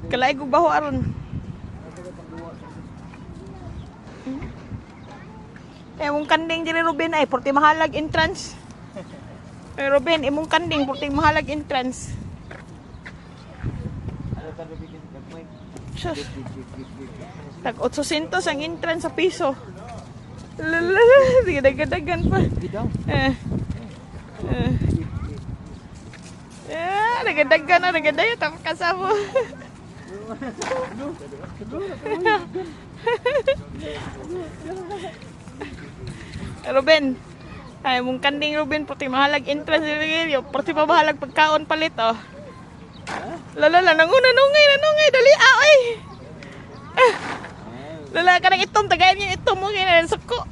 Kalay ko baho aron. Imong kanding diri Ruben ay porti mahalag entrance. Ruben, imong kanding porti mahalag entrance. Sus. Tag 800 ang entrance sa piso. Lalala, dagan pa. Nagadagan na, nagadagan. Tapos kasama. Ruben, ay mong kanding Ruben, puti mahalag entrance nilagay, puti pa mahalag pagkaon palit, oh. Lalala, nanungay, dali, ay. Lalala ka ng itom, tagayin yung itom mo, kaya suko.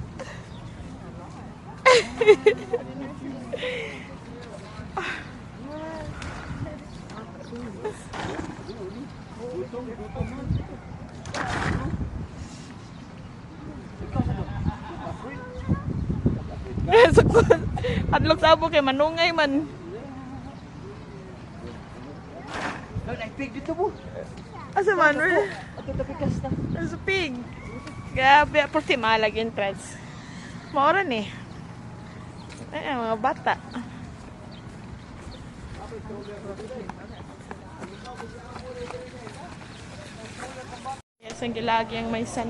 Adlok sabo kay manungay man. Pig dito mo. Asa man? Ato tapikas na. Asa pig? Grabe, porti malag entrance. Maura ni. Ay, mga bata. Yes, ang gilagi ang may san.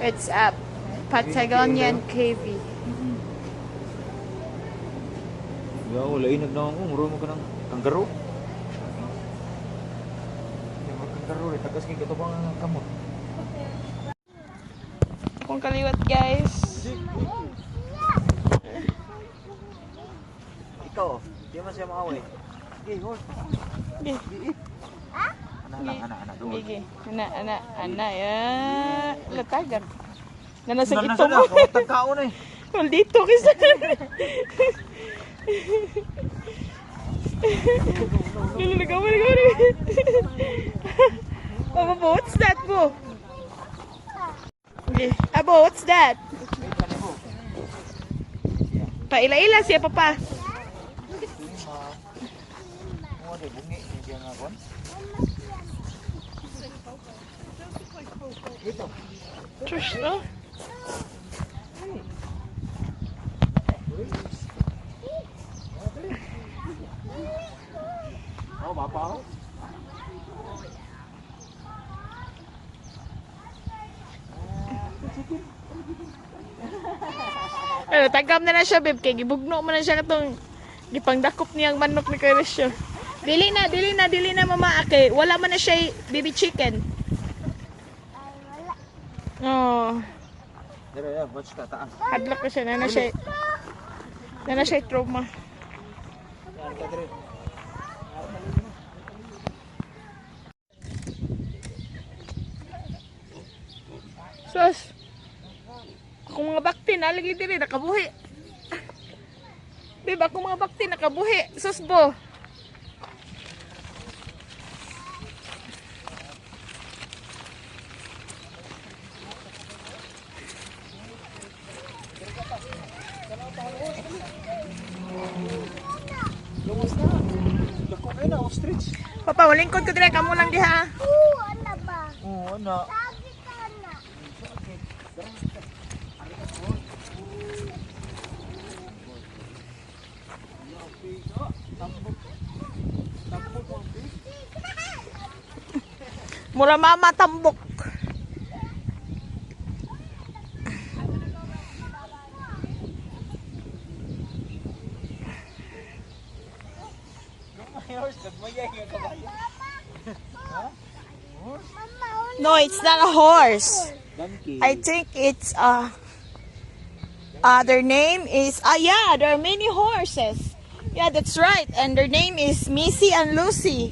It's a Patagonian KV. Ya, wala inag na ako. Muro mo ka ng kanggaro. Yung kanggaro, tagas kay katubang kamot. Kung kaliwat, guys. Ikaw, di man siya maaway. Okay, hold. Gigi. Anak. Gigi. Anak. Ya. Latagan. Nanasag ito Nanasag mo. ako, tagkaon eh. Well, dito kasi. Nagawa. Abo, what's that, Bo? Okay. Abo, what's that? Paila-ila siya, Papa. Trush, no? Oh, Papa. Pero tagam na siya, babe. Kaya gibugno mo na siya katong gipangdakop niyang manok ni Carisio. Dili na, mama. Okay, wala man na siya baby chicken. Oh. Dere ya, watch ka taas. Hadlok ko siya. Na siya trauma. Yan ka dere. Sus. Akong mga bakti, nalagi diri, nakabuhi. Babe, akong mga bakti, nakabuhi. Sus, Bo. Lumus na. Dako kayo na, ostrich. Papa, walingkod ko diri, kamo lang diha. Ano ba? Oo, anak. Sabi ka na. Mura mama tambok. No, it's not a horse. Donkey. I think it's their name is yeah, there are many horses. Yeah, that's right. And their name is Missy and Lucy.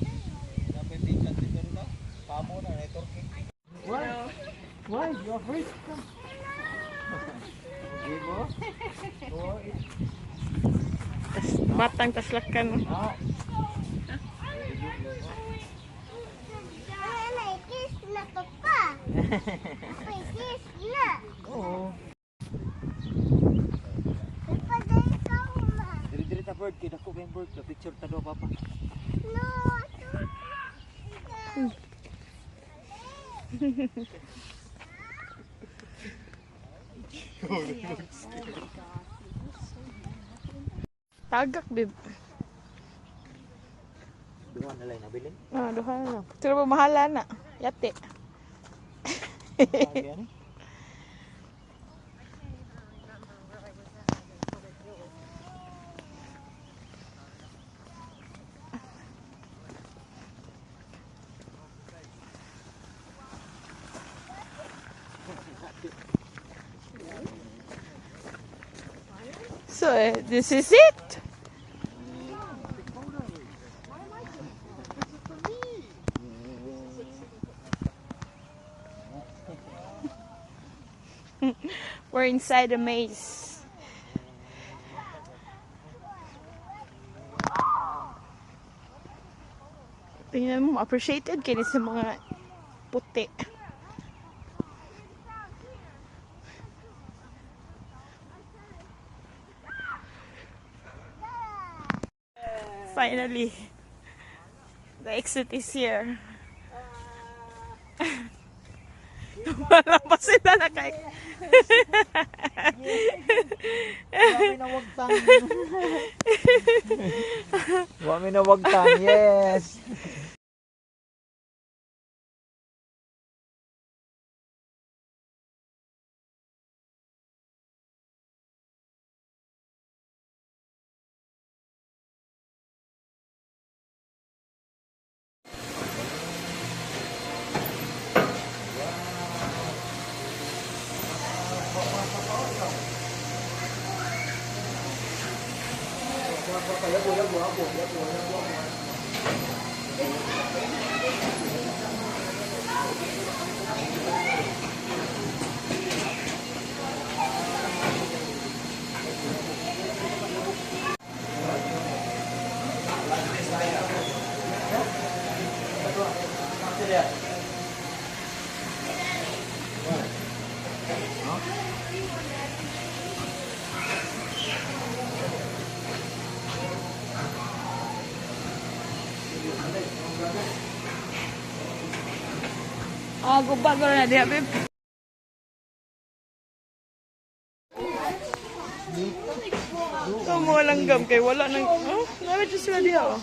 Why? Why? You're afraid? Come. Tas batang taslakan. May kiss na papa. May kiss na. Oo. Papa, dahil ka uma. Diri-diri ta bird kay dako kay bird. La picture ta do papa. No, Tagak, babe. Duha na lang nabilin. Ah, duha na. Pero ba mahala na? Yate. Kaya ni. So, this is it. We're inside the maze. Tingnan mo, appreciated kayo sa mga puti. Finally, the exit is here. Wala pa sila na kay. Wami na wagtang. Wami na wagtang. Yes. Ah, bago na diha, babe. Kamu langgam kay wala nang namin just sila diha. Oh.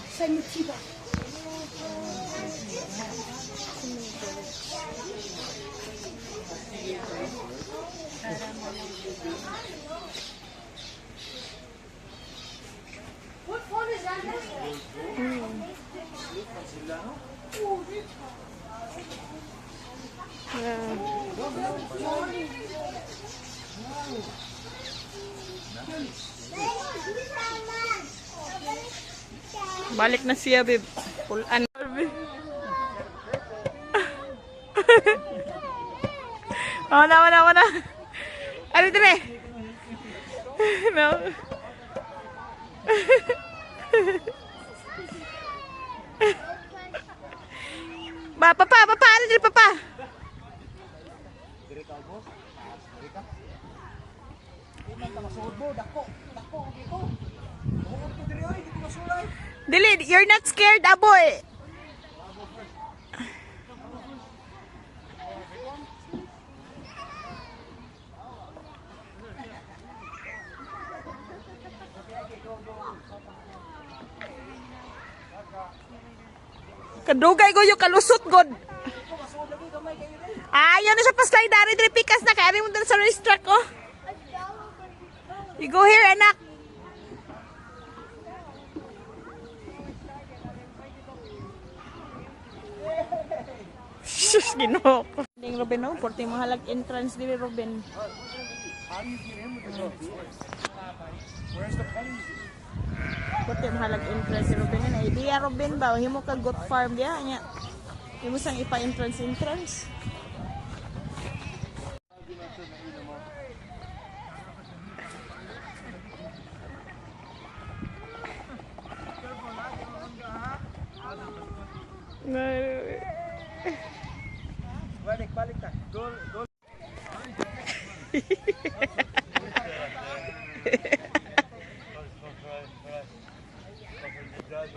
what phone is that? Yeah. Balik na siya, babe. Pulan. Mana. Ano dire? No. Papa, ano dire, papa? Diri ka boss. Diri ka. Di man ta masuod mo dako dito. Buot ko diri oy, dito masulay. Dili, you're not scared, aboy. Kadugay ko yung kalusot, god. Ayaw na siya pa-slide. Dari, diri pikas na. Kaya mo dun sa racetrack, oh. You go here, anak. Shush, ginoo ko. Ding Robin, oh. Porti mahalag entrance dili, Robin. Porti mahalag entrance si Robin. Ano, idea, Robin ba? Himo ka goat farm diya. Anya. Himo sang ipa-entrance. Kamu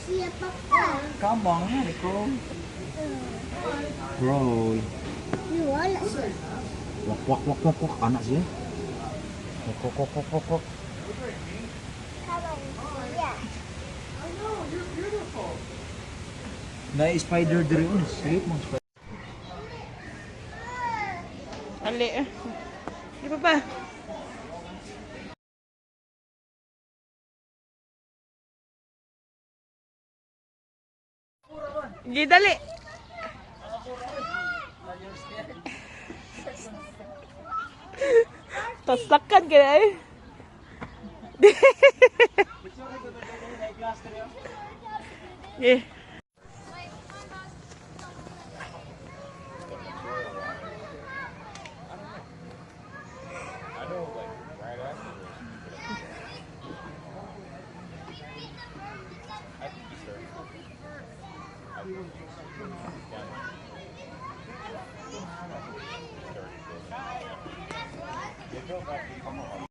siapa kah? Kambang yan, ikaw. Roll. Wala siya. Wak, wak, wak, wak, wak. Anak siya. Wak, wak, wak, wak, wak, wak. Kamu siya. Na-spider diri yun. Sleep mo, spider. Ali. Di pa pa. Gidali. Taslakan ka na eh. Eh.